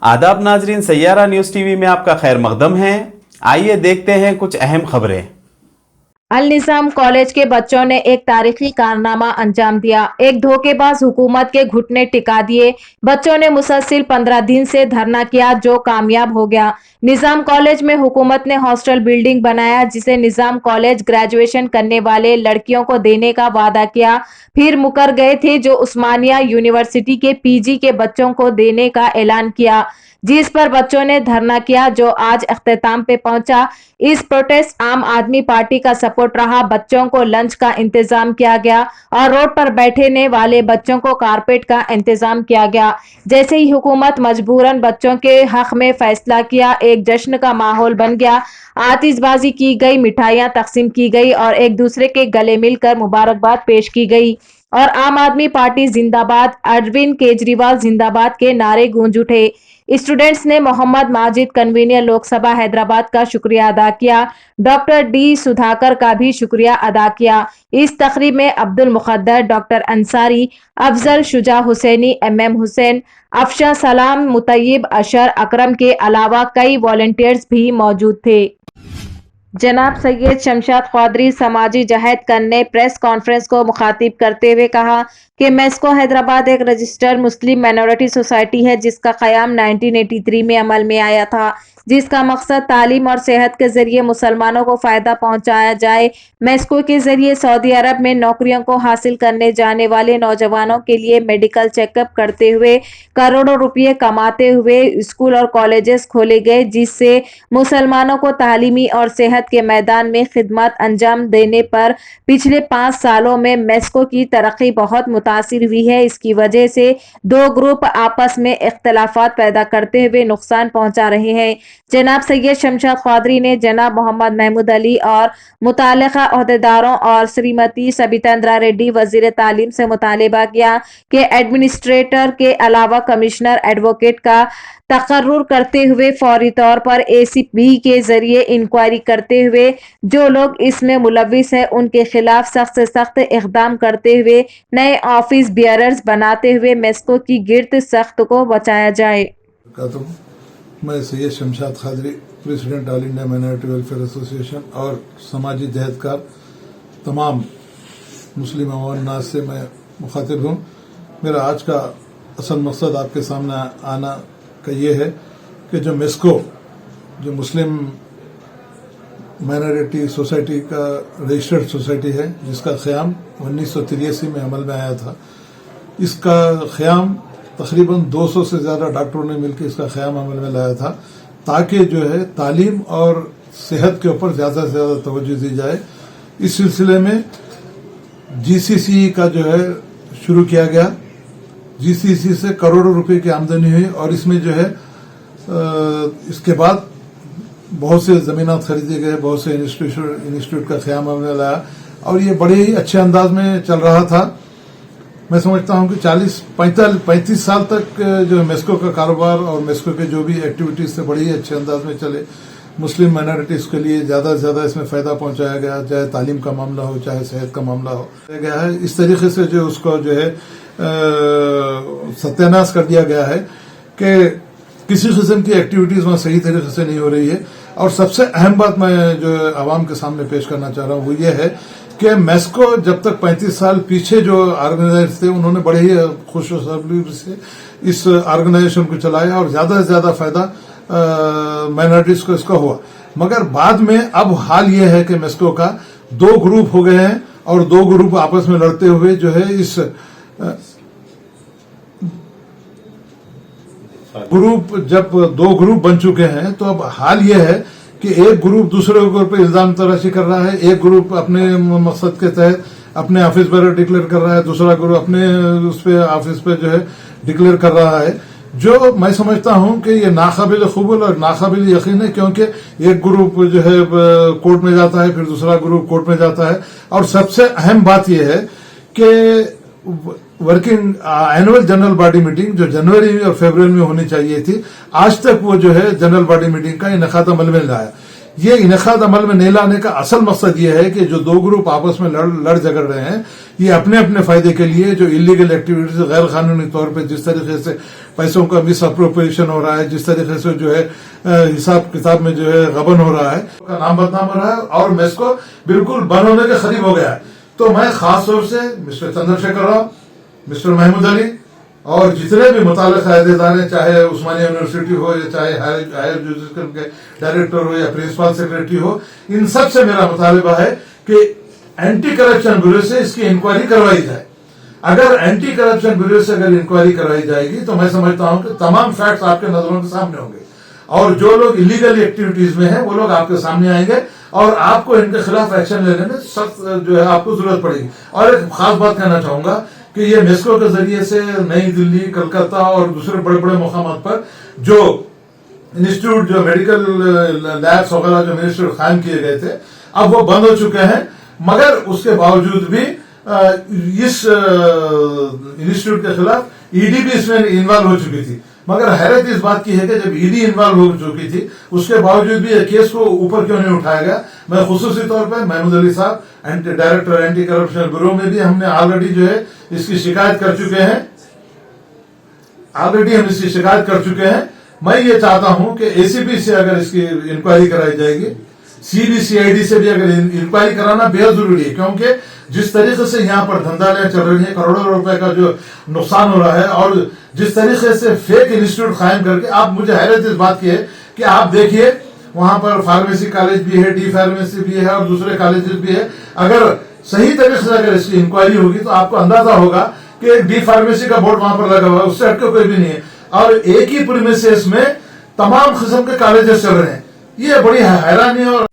आदाब नाजरीन, Saiyaara news TV में आपका खैर मकदम है। आइए देखते हैं कुछ अहम खबरें। अल निज़ाम कॉलेज के बच्चों ने एक तारीखी कारनामा अंजाम दिया। एक धोखेबाज हुकूमत के घुटने टिका दिए। बच्चों ने मुसलसिल 15 दिन से धरना किया, जो कामयाब हो गया। निज़ाम कॉलेज में हुकूमत ने हॉस्टल बिल्डिंग बनाया, जिसे निज़ाम कॉलेज ग्रेजुएशन करने वाले लड़कियों को देने का वादा किया। फिर मुकर गए थे, जो उस्मानिया यूनिवर्सिटी के पीजी के बच्चों को देने का ऐलान किया, जिस पर बच्चों ने धरना किया, जो आज अख्तिताम पे पहुंचा। इस प्रोटेस्ट आम आदमी पार्टी का सपोर्ट रहा। बच्चों को लंच का इंतजाम किया गया और रोड पर बैठने वाले बच्चों को कारपेट का इंतजाम किया गया। जैसे ही हुकूमत मजबूरन बच्चों के हक में फैसला किया, एक जश्न का माहौल बन गया। आतिशबाजी की गई, मिठाइयां तकसीम की गई और एक दूसरे के गले मिलकर मुबारकबाद पेश की गई और आम आदमी पार्टी जिंदाबाद, अरविंद केजरीवाल जिंदाबाद के नारे गूंज उठे। स्टूडेंट्स ने मोहम्मद माजिद, कन्वीनर लोकसभा हैदराबाद का शुक्रिया अदा किया। डॉक्टर डी सुधाकर का भी शुक्रिया अदा किया। इस तकरीब में अब्दुल मुकद्दर, डॉक्टर अंसारी, अफजल शुजा हुसैनी, MM हुसैन, अफशा सलाम, मुतय्यब अशर अकरम के अलावा कई वॉलंटियर्स भी मौजूद थे। जनाब सैयद शमशाद ख्वादरी समाजी जहद करने प्रेस कॉन्फ्रेंस को मुखातिब करते हुए कहा कि मेस्को हैदराबाद एक रजिस्टर्ड मुस्लिम माइनॉरिटी सोसाइटी है, जिसका क़याम 1983 में अमल में आया था, जिसका मकसद तालीम और सेहत के जरिए मुसलमानों को फ़ायदा पहुंचाया जाए। मेस्को के जरिए सऊदी अरब में नौकरियों को हासिल करने जाने वाले नौजवानों के लिए मेडिकल चेकअप करते हुए करोड़ों रुपये कमाते हुए स्कूल और कॉलेजेस खोले गए, जिससे मुसलमानों को तालीमी और सेहत के मैदान में खिदमत अंजाम देने पर पिछले 5 सालों में मेस्को की तरक्की बहुत मुतासिर हुई है। इसकी वजह से दो ग्रुप आपस में इख्तलाफात पैदा करते हुए नुकसान पहुंचा रहे हैं। जनाब सैयद शमशाद ख्वादरी ने जनाब मोहम्मद महमूद अली और मुताल्लिका अहदेदारों और श्रीमती सबिता इंद्रा रेड्डी वजीर तालीम से मुतालिबा किया कि एडमिनिस्ट्रेटर के अलावा कमिश्नर एडवोकेट का तकर्रुर करते हुए फौरी तौर पर ACP के जरिए इंक्वायरी करते हुए जो लोग इसमें मुलविस हैं उनके खिलाफ सख्त से सख्त इक़दाम करते हुए नए ऑफिस बियरर्स बनाते हुए मेस्को की गिरद सख्त को बचाया जाए। मैं Syed Shamshad Quadri, president all India minority welfare association और समाजी जहदकार तमाम मुस्लिम अवाम से मैं मुखातिब हूँ। मेरा आज का असल मकसद आपके सामने आना का ये है कि जो मेस्को, जो मुस्लिम माइनॉरिटी सोसाइटी का रजिस्टर्ड सोसाइटी है, जिसका क़याम 1983 में अमल में आया था, इसका क़याम तकरीबन 200 से ज़्यादा डॉक्टरों ने मिलकर इसका क़याम अमल में लाया था, ताकि जो है तालीम और सेहत के ऊपर ज़्यादा से ज़्यादा तवज्जो दी जाए। इस सिलसिले में GCC का जो है शुरू किया गया। GCC से करोड़ों रुपए की आमदनी हुई और इसमें जो है इसके बाद बहुत से ज़मीनात खरीदे गए, बहुत से इंस्टीट्यूट का क़याम अमल में लाया और ये बड़े ही अच्छे अंदाज में चल रहा था। मैं समझता हूं कि 35 साल तक जो मेस्को का कारोबार और मेस्को के जो भी एक्टिविटीज थे बड़ी ही अच्छे अंदाज में चले। मुस्लिम माइनॉरिटीज के लिए ज्यादा से ज्यादा इसमें फायदा पहुंचाया गया, चाहे तालीम का मामला हो, चाहे सेहत का मामला हो गया है। इस तरीके से जो उसको जो है सत्यानाश कर दिया गया है कि किसी किस्म की एक्टिविटीज वहां सही तरीके से नहीं हो रही है। और सबसे अहम बात मैं जो आवाम के सामने पेश करना चाह रहा हूं वो ये है कि मेस्को जब तक 35 साल पीछे जो ऑर्गेनाइजर थे उन्होंने बड़े ही खुशखबरी से इस ऑर्गेनाइजेशन को चलाया और ज्यादा से ज्यादा फायदा माइनॉरिटीज को इसका हुआ। मगर बाद में अब हाल ये है कि मेस्को का 2 ग्रुप हो गए हैं और 2 ग्रुप आपस में लड़ते हुए जो है इस ग्रुप जब 2 ग्रुप बन चुके हैं तो अब हाल ये है कि एक ग्रुप दूसरे ग्रुप पर इल्जाम तराशी कर रहा है, एक ग्रुप अपने मकसद के तहत अपने ऑफिस पर डिक्लेयर कर रहा है, दूसरा ग्रुप अपने उस पे ऑफिस पे जो है डिक्लेयर कर रहा है, जो मैं समझता हूं कि ये नाकाबिल कबूल और नाकाबिल यकीन है। क्योंकि एक ग्रुप जो है कोर्ट में जाता है, फिर दूसरा ग्रुप कोर्ट में जाता है और सबसे अहम बात यह है कि working annual general body meeting जो जनवरी और फरवरी में होनी चाहिए थी, आज तक वो जो है जनरल बॉडी मीटिंग का इनेकाद अमल में लाया। یہ انعقاد عمل میں نہیں لانے کا اصل مقصد یہ ہے کہ جو دو گروپ آپس میں لڑ جھگڑ رہے ہیں، یہ اپنے اپنے فائدے کے لیے جو انلیگل ایکٹیویٹیز غیر قانونی طور پہ جس طریقے سے پیسوں کا مس اپروپریشن ہو رہا ہے، جس طریقے سے جو ہے حساب کتاب میں جو ہے غبن ہو رہا ہے، کا نام بدنام ہو رہا ہے اور میسکو بالکل بند ہونے کے قریب ہو گیا ہے. تو میں خاص طور سے مسٹر چندر شیکھر راؤ، مسٹر محمود علی اور جتنے بھی متعلقہ عہدیدار ہیں، چاہے عثمانیہ یونیورسٹی ہو یا چاہے ہائر ایجوکیشن کے ڈائریکٹر ہو یا پرنسپل سیکرٹری ہو، ان سب سے میرا مطالبہ ہے کہ اینٹی کرپشن بیورو سے اس کی انکوائری کروائی جائے. اگر اینٹی کرپشن بیورو سے اگر انکوائری کروائی جائے گی تو میں سمجھتا ہوں کہ تمام فیکٹس آپ کے نظروں کے سامنے ہوں گے اور جو لوگ انلیگل ایکٹیویٹیز میں ہیں وہ لوگ آپ کے سامنے آئیں گے اور آپ کو ان کے خلاف ایکشن لینے میں سخت جو ہے آپ کو ضرورت پڑے گی. اور ایک خاص بات کہنا چاہوں گا کہ یہ میسکو کے ذریعے سے نئی دلی، کلکتہ اور دوسرے بڑے بڑے مقامات پر جو انسٹیٹیوٹ، جو میڈیکل لیبس وغیرہ جو انسٹیٹیوٹ قائم کیے گئے تھے، اب وہ بند ہو چکے ہیں. مگر اس کے باوجود بھی اس انسٹیٹیوٹ کے خلاف ای ڈی بھی اس میں انوالو ہو چکی تھی. مگر حیرت اس بات کی ہے کہ جب ای ڈی انوالو ہو چکی تھی اس کے باوجود بھی یہ کیس کو اوپر کیوں نہیں اٹھایا گیا. میں خصوصی طور پہ محمود علی صاحب ڈائریکٹر اینٹی کرپشن بیورو میں بھی ہم نے آلریڈی جو ہے اس کی شکایت کر چکے ہیں. میں یہ چاہتا ہوں کہ اے سی پی سے اگر اس کی انکوائری کرائی جائے گی، C B C I D سے بھی اگر انکوائری کرانا بہت ضروری ہے، کیونکہ جس طریقے سے یہاں پر دھندالیاں چل رہی ہیں، کروڑوں روپے کا جو نقصان ہو رہا ہے اور جس طریقے سے فیک انسٹیٹیوٹ قائم کر کے، آپ مجھے حیرت اس بات کی ہے کہ آپ دیکھیے وہاں پر فارمیسی کالج بھی ہے، ڈی فارمیسی بھی ہے اور دوسرے کالجز بھی ہے. اگر صحیح طریقے سے اگر اس کی انکوائری ہوگی تو آپ کو اندازہ ہوگا کہ ڈی فارمیسی کا بورڈ وہاں پر لگا ہوا ہے، اس سے ہٹ کے کوئی بھی نہیں ہے اور ایک ہی پریمیسز میں تمام قسم کے کالجز چل رہے ہیں. یہ بڑی حیرانی اور